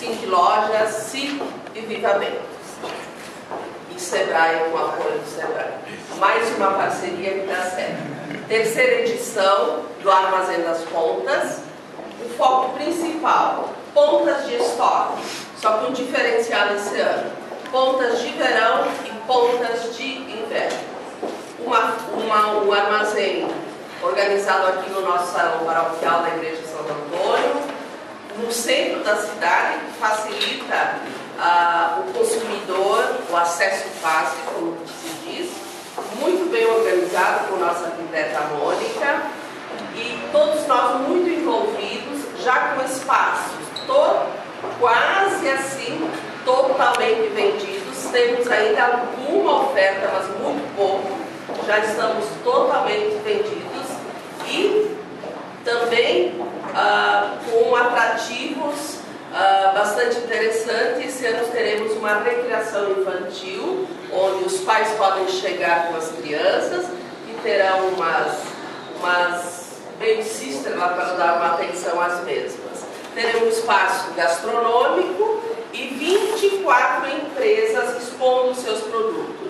Cindy Lojas, CIP e Viva Bem. E Sebrae, com o apoio do Sebrae. Mais uma parceria que dá certo. Terceira edição do Armazém das Pontas. O foco principal, pontas de estoque, só que um diferencial esse ano. Pontas de verão e pontas de inverno. Um armazém organizado aqui no nosso salão paroquial da Igreja de Santo Antônio, no centro da cidade, que facilita o consumidor, o acesso fácil, como se diz, muito bem organizado por nossa arquiteta Mônica, e todos nós muito envolvidos, já com espaços quase assim, totalmente vendidos. Temos ainda alguma oferta, mas muito pouco, já estamos totalmente vendidos, e também com atrativos bastante interessantes. Esse ano teremos uma recreação infantil, onde os pais podem chegar com as crianças e terão umas babysitters lá para dar uma atenção às mesmas. Teremos um espaço gastronômico e 24 empresas expondo seus produtos.